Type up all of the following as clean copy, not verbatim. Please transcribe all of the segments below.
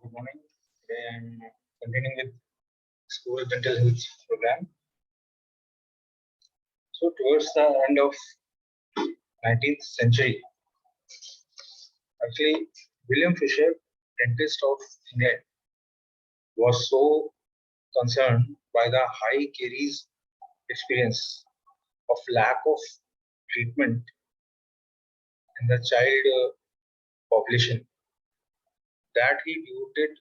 Good morning. Today I'm continuing with school dental health program. So towards the end of 19th century, actually William Fisher, dentist of England, was so concerned by the high caries experience of lack of treatment in the child population that he devoted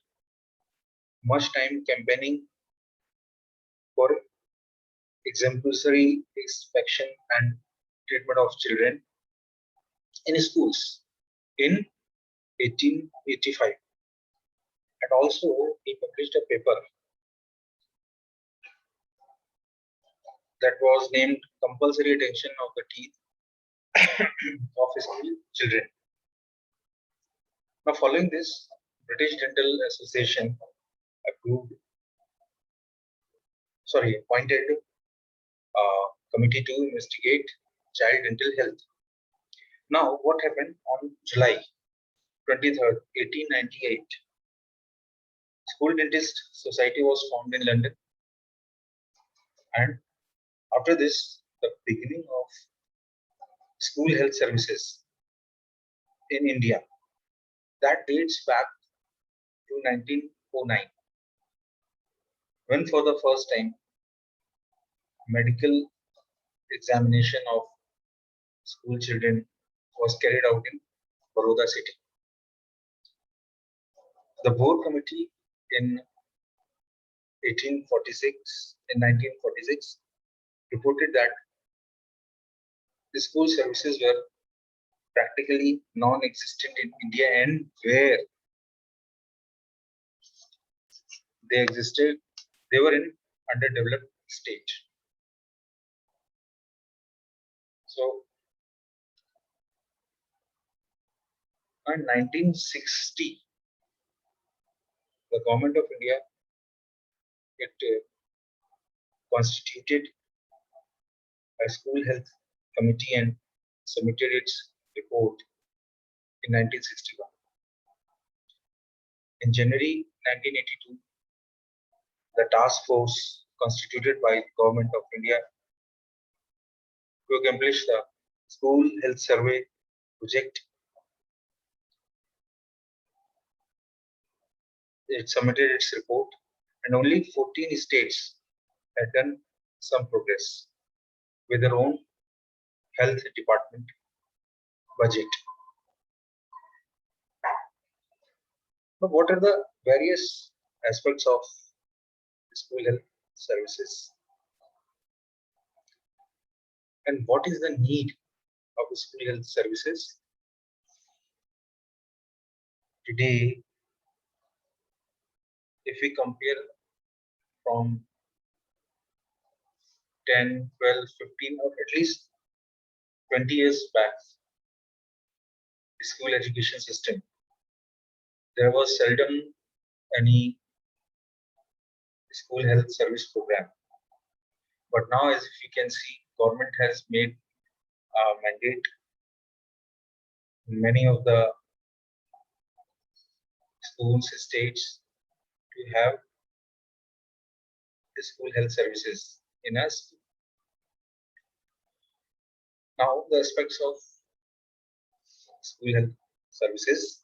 much time campaigning for exemplary inspection and treatment of children in schools in 1885. And also he published a paper that was named Compulsory Attention of the Teeth of School Children. Now following this, British Dental Association appointed a committee to investigate child dental health. Now what happened on July 23rd, 1898? School Dentist Society was formed in London, and after this, the beginning of school health services in India that dates back to 1909, when for the first time medical examination of school children was carried out in Baroda city. The board committee in 1946 reported that the school services were practically non-existent in India, and where they existed, they were in underdeveloped stage. So in 1960, the government of India constituted a school health committee and submitted its report in 1961. In January 1982, the task force constituted by the government of India to accomplish the school health survey project, it submitted its report, and only 14 states had done some progress with their own health department budget. But what are the various aspects of school health services? And what is the need of the school health services? Today, if we compare from 10, 12, 15, or at least 20 years back, the school education system, there was seldom any school health service program. But now, as you can see, government has made a mandate in many of the schools, states, to have the school health services in a school. Now, the aspects of school health services.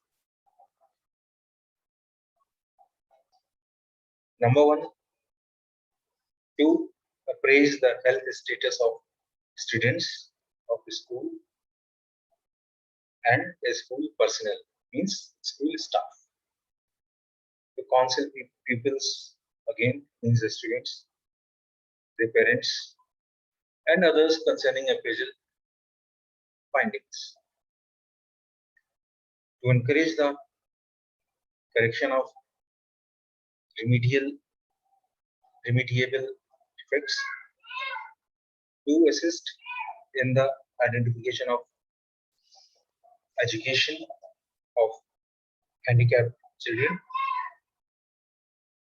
Number one, to appraise the health status of students of the school and the school personnel, means school staff. To counsel pupils, again means the students, their parents, and others concerning appraisal findings. To encourage the correction of remediable defects, to assist in the identification of education of handicapped children,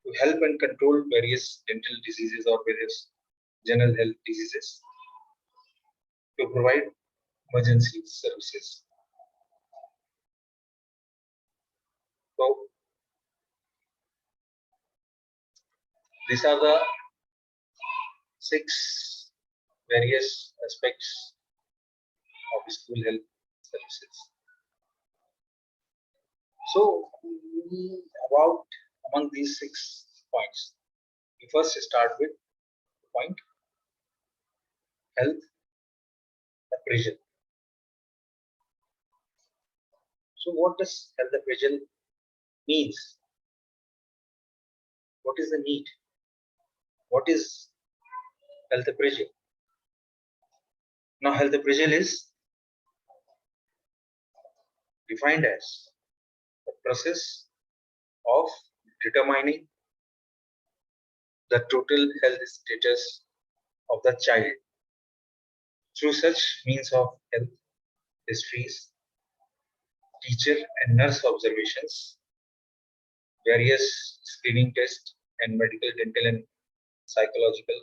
to help and control various dental diseases or various general health diseases, to provide emergency services. So These are the 6 various aspects of school health services. So, about among these 6 points, we first start with point health appraisal. So, what does health appraisal means? What is the need? What is health appraisal? Now, health appraisal is defined as the process of determining the total health status of the child through such means of health histories, teacher and nurse observations, various screening tests, and medical, dental, and psychological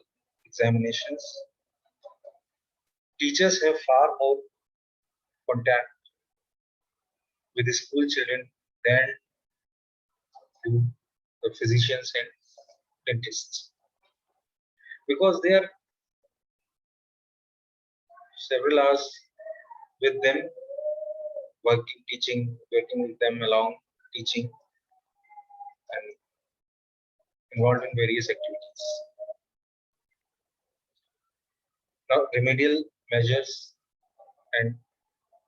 examinations. Teachers have far more contact with the school children than do the physicians and dentists because they are several hours with them, working, teaching, working with them along, teaching, and involved in various activities. Now, remedial measures and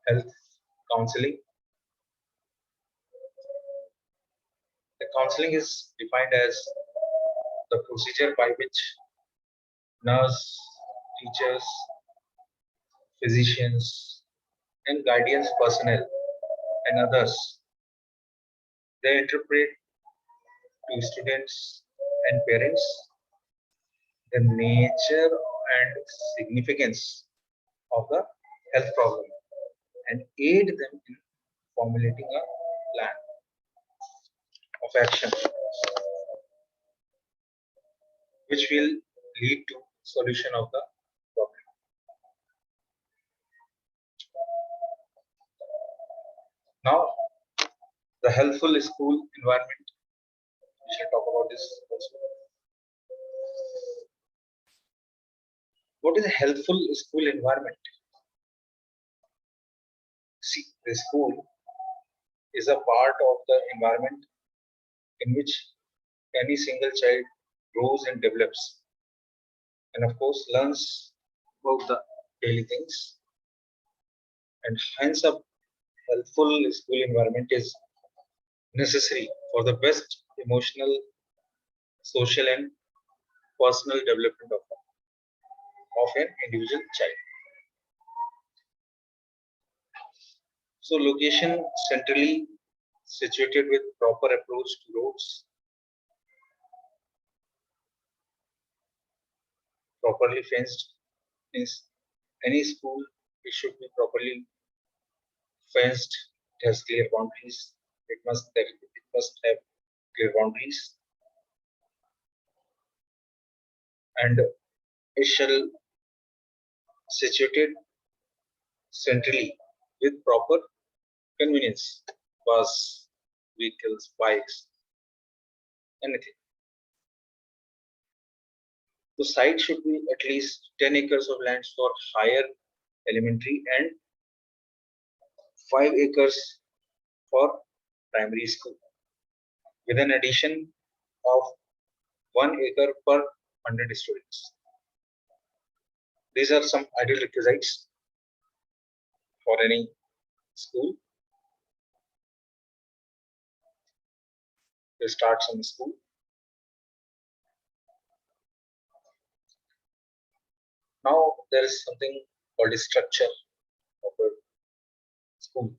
health counseling. The counseling is defined as the procedure by which nurse, teachers, physicians, and guidance personnel and others they interpret to students and parents the nature and significance of the health problem and aid them in formulating a plan of action which will lead to solution of the problem. Now, the healthful school environment. We shall talk about this also. What is a healthful school environment? See, the school is a part of the environment in which any single child grows and develops, and of course learns about the daily things. And hence, a healthful school environment is necessary for the best emotional, social, and personal development of an individual child. So, location centrally situated with proper approach to roads, properly fenced means any school it should be properly fenced. It has clear boundaries. It must have clear boundaries, and it shall situated centrally with proper convenience, bus, vehicles, bikes, anything. The site should be at least 10 acres of land for higher elementary and 5 acres for primary school, with an addition of 1 acre per 100 students. These are some ideal requisites for any school. To start some school. Now there is something called a structure of a school.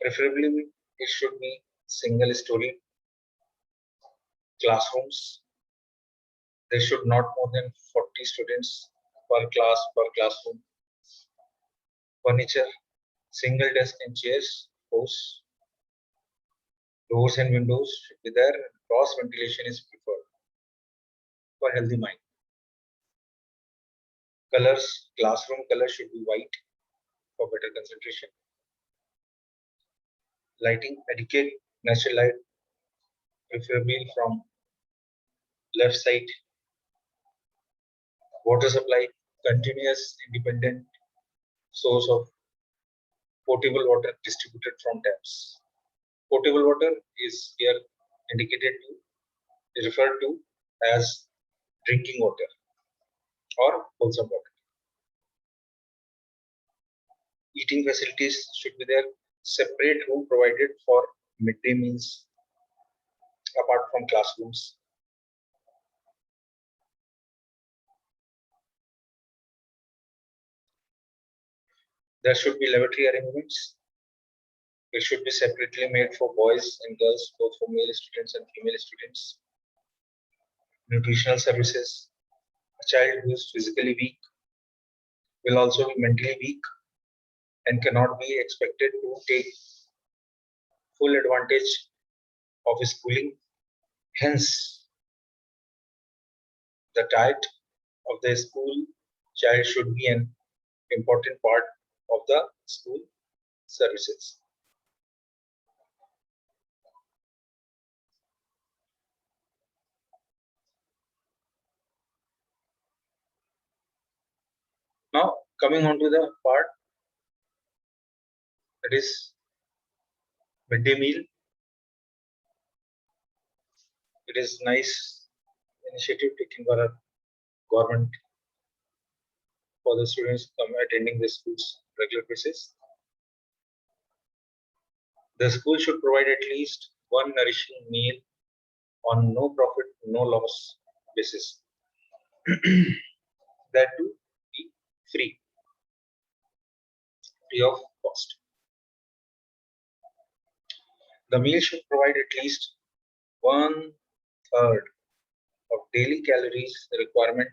Preferably, it should be single-story classrooms. There should not more than 40 students per class per classroom. Furniture, single desk and chairs, posts, doors and windows should be there. Cross ventilation is preferred for healthy mind. Colors, classroom color should be white for better concentration. Lighting, adequate natural light, preferably from left side, water supply, continuous independent source of potable water distributed from taps. Potable water is here indicated to referred to as drinking water or wholesome water. Eating facilities should be there. Separate room provided for midday meals apart from classrooms. There should be lavatory arrangements. It should be separately made for boys and girls, both for male students and female students. Nutritional services. A child who is physically weak will also be mentally weak and cannot be expected to take full advantage of his schooling. Hence, the diet of the school child should be an important part of the school services. Now, coming on to the part that is midday meal. It is nice initiative taken by our government for the students come attending the schools regular basis. The school should provide at least one nourishing meal on no profit, no loss basis. That to be free of cost. The meal should provide at least 1/3 of daily calories requirement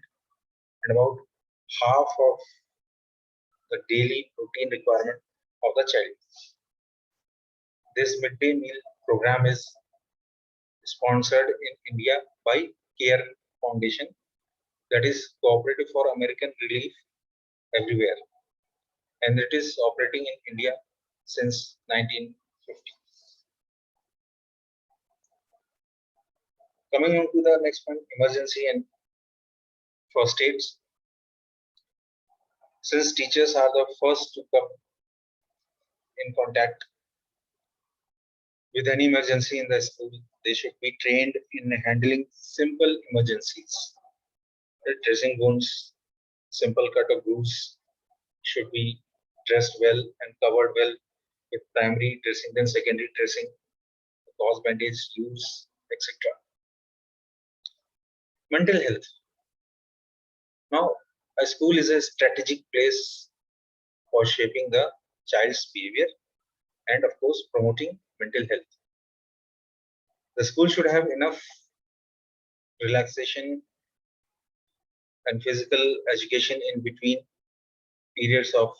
and about half of the daily protein requirement of the child. This midday meal program is sponsored in India by CARE Foundation, that is Cooperative for American Relief Everywhere, and it is operating in India since 1950. Coming on to the next one, emergency and first aids. Since teachers are the first to come in contact with any emergency in the school, they should be trained in handling simple emergencies. Dressing wounds, simple cut of bruise should be dressed well and covered well with primary dressing, then secondary dressing, gauze bandage use, etc. Mental health. Now, a school is a strategic place for shaping the child's behavior and, of course, promoting mental health. The school should have enough relaxation and physical education in between periods of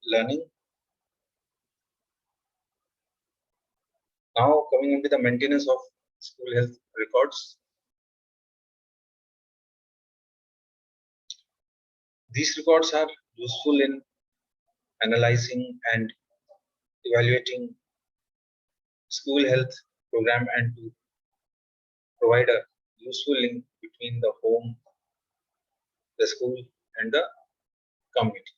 learning. Now, coming into the maintenance of school health records. These records are useful in analyzing and evaluating school health program and to provide a useful link between the home, the school, and the community.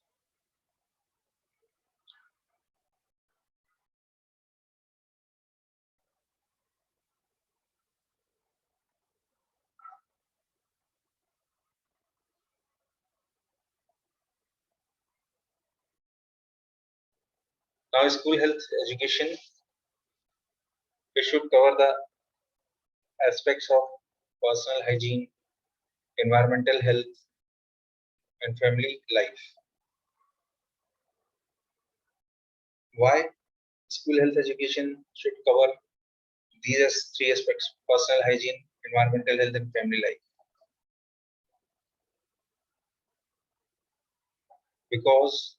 Now, school health education, we should cover the aspects of personal hygiene, environmental health, and family life. Why school health education should cover these three aspects: personal hygiene, environmental health, and family life? Because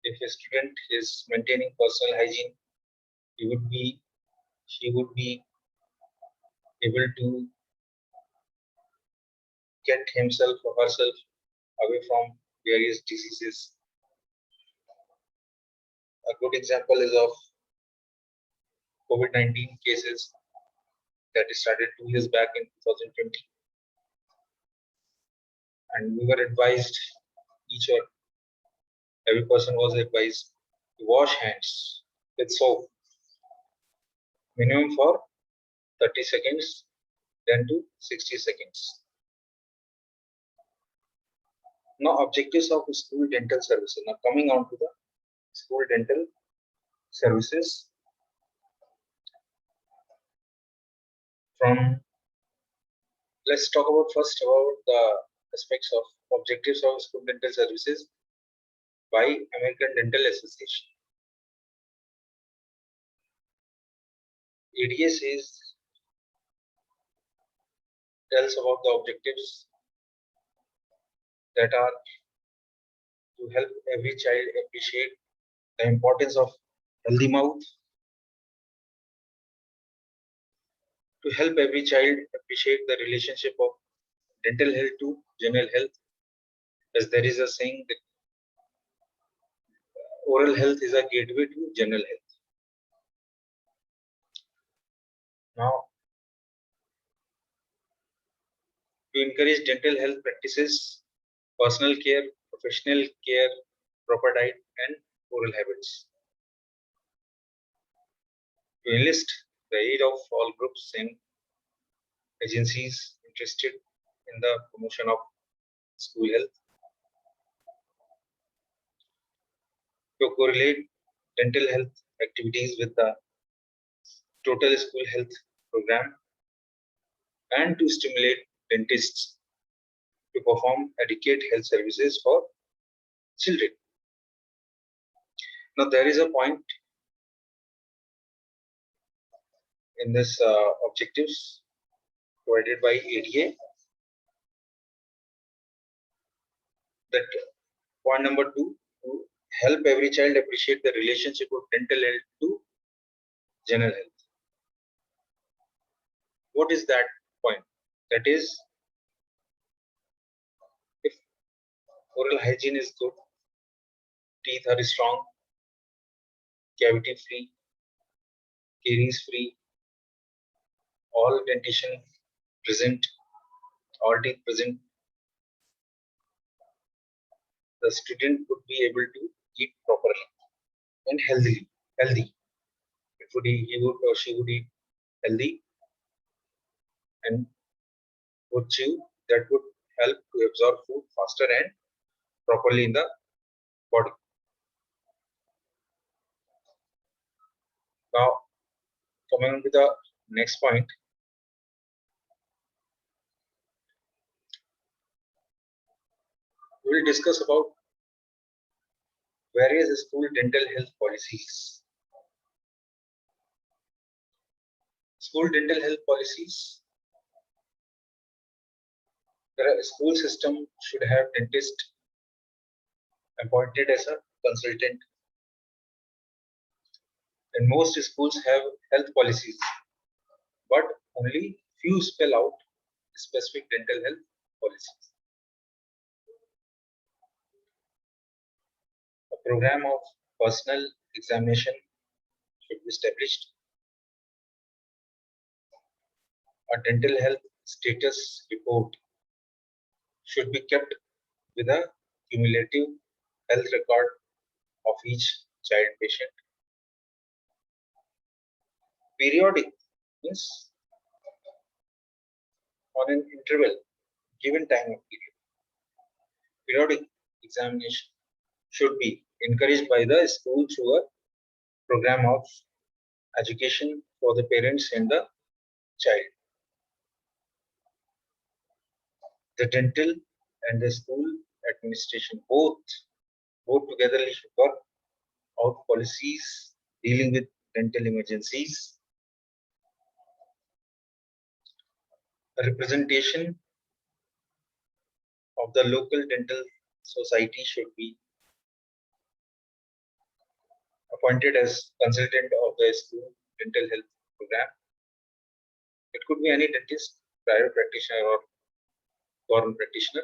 if a student is maintaining personal hygiene, he would be, she would be able to get himself or herself away from various diseases. A good example is of COVID-19 cases. that started 2 years back in 2020. And we were advised, each or every person was advised to wash hands with soap minimum for 30 seconds, then to 60 seconds. Now, objectives of school dental services. Now, coming on to the school dental services. From let's talk about first about the aspects of objectives of school dental services by American Dental Association. ADA tells about the objectives that are to help every child appreciate the importance of healthy mouth, to help every child appreciate the relationship of dental health to general health, as there is a saying that oral health is a gateway to general health. Now, to encourage dental health practices, personal care, professional care, proper diet, and oral habits. To enlist the aid of all groups and agencies interested in the promotion of school health. To correlate dental health activities with the total school health program, and to stimulate dentists to perform adequate health services for children. Now, there is a point in this objectives provided by ADA that point number 2, to help every child appreciate the relationship of dental health to general health. What is that point? That is, if oral hygiene is good, teeth are strong, cavity free, caries free, all dentition present, all teeth present, the student would be able to eat properly and healthy. It would he would or she would eat healthy and would chew, that would help to absorb food faster and properly in the body. Now, coming on to the next point, we will discuss about various school dental health policies. School dental health policies. The school system should have dentist appointed as a consultant, and most schools have health policies, but only few spell out specific dental health policies. A program of personal examination should be established. A dental health status report should be kept with a cumulative health record of each child patient. Periodic means on an interval, given time of period. Periodic examination should be encouraged by the school through a program of education for the parents and the child. The dental and the school administration both together should work out policies dealing with dental emergencies. A representation of the local dental society should be appointed as consultant of the school dental health program. It could be any dentist, private practitioner, or government practitioner.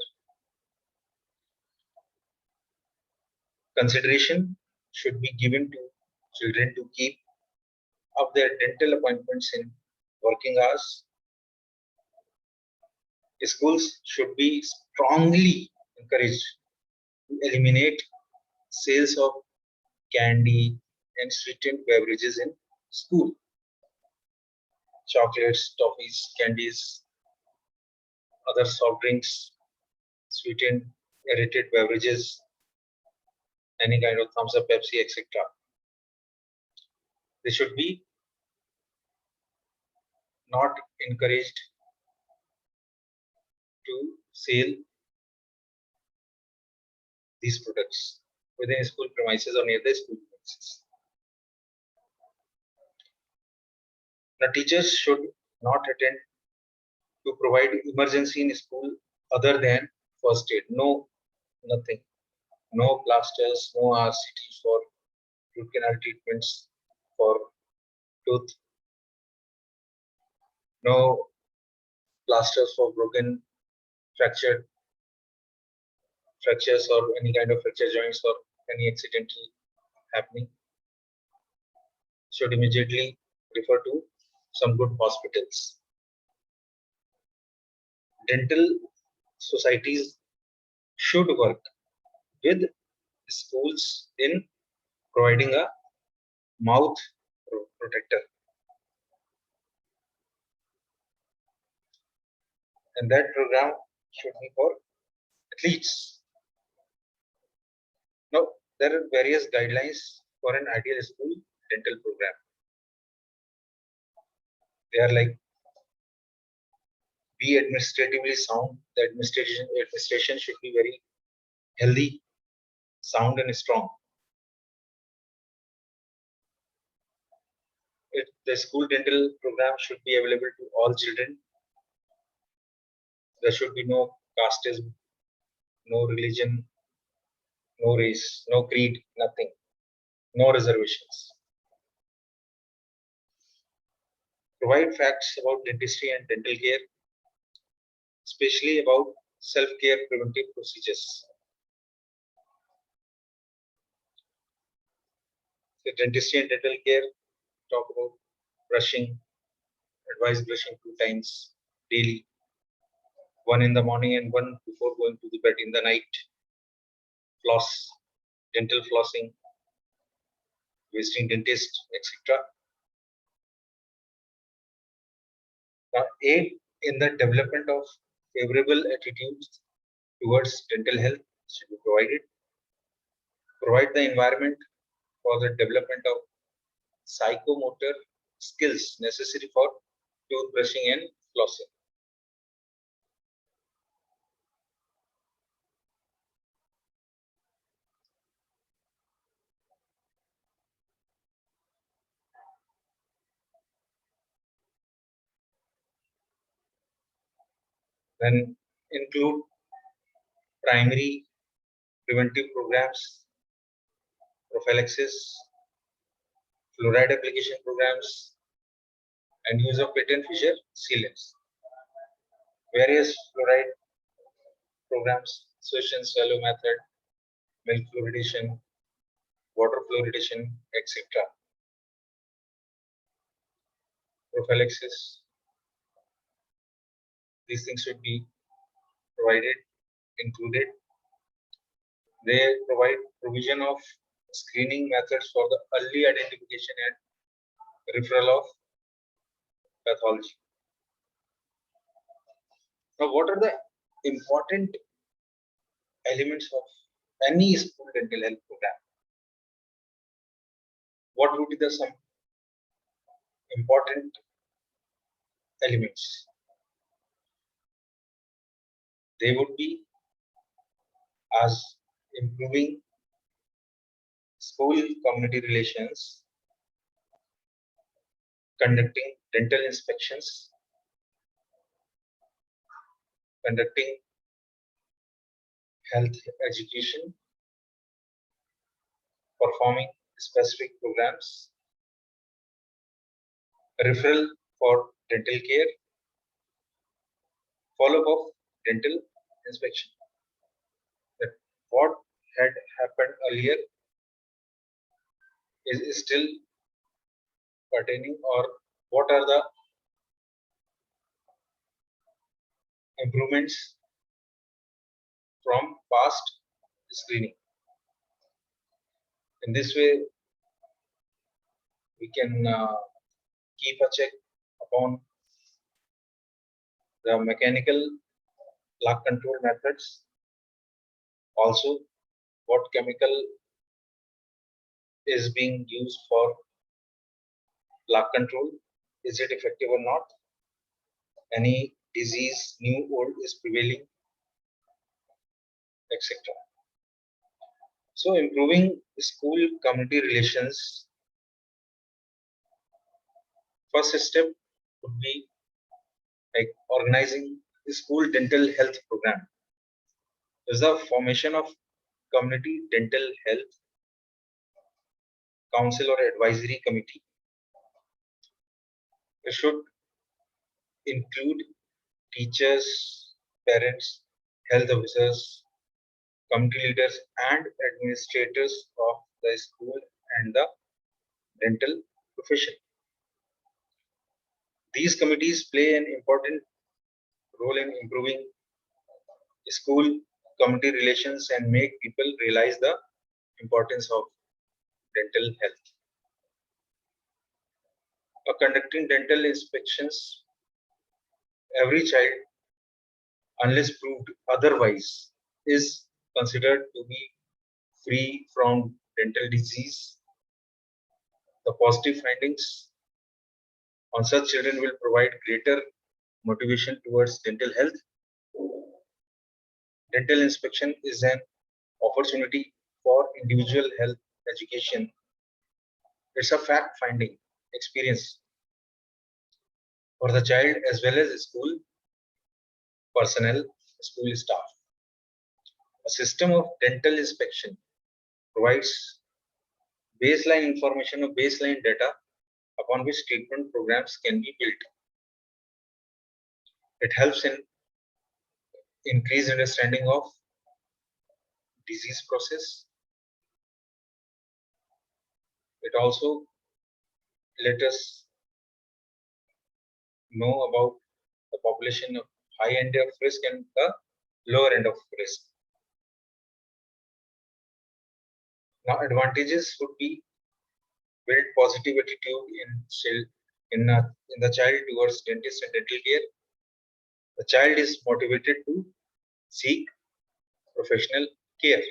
Consideration should be given to children to keep up their dental appointments in working hours. Schools should be strongly encouraged to eliminate sales of candy and sweetened beverages in school. Chocolates, toffees, candies, other soft drinks, sweetened, aerated beverages, any kind of thumbs up, Pepsi, etc. They should be not encouraged to sell these products within school premises or near the school premises. The teachers should not attend to provide emergency in school other than first aid. No, nothing. No plasters, no RCTs for root canal treatments for tooth, no plasters for broken, fractured fractures or any kind of fracture joints or any accidental happening. Should immediately refer to some good hospitals. Dental societies should work with schools in providing a mouth protector, and that program should be for athletes. Now, there are various guidelines for an ideal school dental program. They are like, be administratively sound. The administration should be very healthy, sound, and strong. The school dental program should be available to all children. There should be no casteism, no religion, no race, no creed, nothing, no reservations. Provide facts about dentistry and dental care, especially about self-care preventive procedures. The dentistry and dental care talk about brushing, advise brushing 2 times daily, one in the morning and one before going to the bed in the night. Floss, dental flossing, visiting dentist, etc. Now, aid in the development of favorable attitudes towards dental health should be provided. Provide the environment for the development of psychomotor skills necessary for toothbrushing and flossing. Then include primary preventive programs, prophylaxis, fluoride application programs, and use of patent fissure sealants. Various fluoride programs, solution swallow method, milk fluoridation, water fluoridation, etc. Prophylaxis, these things should be provided, included. They provide provision of screening methods for the early identification and referral of pathology. Now, what are the important elements of any school dental health program? What would be the some important elements? They would be as improving school community relations, conducting dental inspections, conducting health education, performing specific programs, referral for dental care, follow-up of dental inspection. That what had happened earlier is still pertaining, or what are the improvements from past screening. In this way, we can keep a check upon the mechanical plaque control methods. Also, what chemical is being used for plaque control? Is it effective or not? Any disease, new, old, is prevailing, etc. So, improving school community relations. First step would be like organizing the school dental health program. There's the formation of community dental health council or advisory committee. It should include teachers, parents, health officers, community leaders, and administrators of the school and the dental profession. These committees play an important role in improving school community relations and make people realize the importance of dental health. Conducting dental inspections, every child, unless proved otherwise, is considered to be free from dental disease. The positive findings on such children will provide greater motivation towards dental health. Dental inspection is an opportunity for individual health education. It's a fact finding experience for the child as well as school personnel, school staff. A system of dental inspection provides baseline information or baseline data upon which treatment programs can be built. It helps in increased understanding of disease process. It also let us know about the population of high end of risk and the lower end of risk. Now, advantages would be build positive attitude in the child towards dentist and dental care. The child is motivated to seek professional care.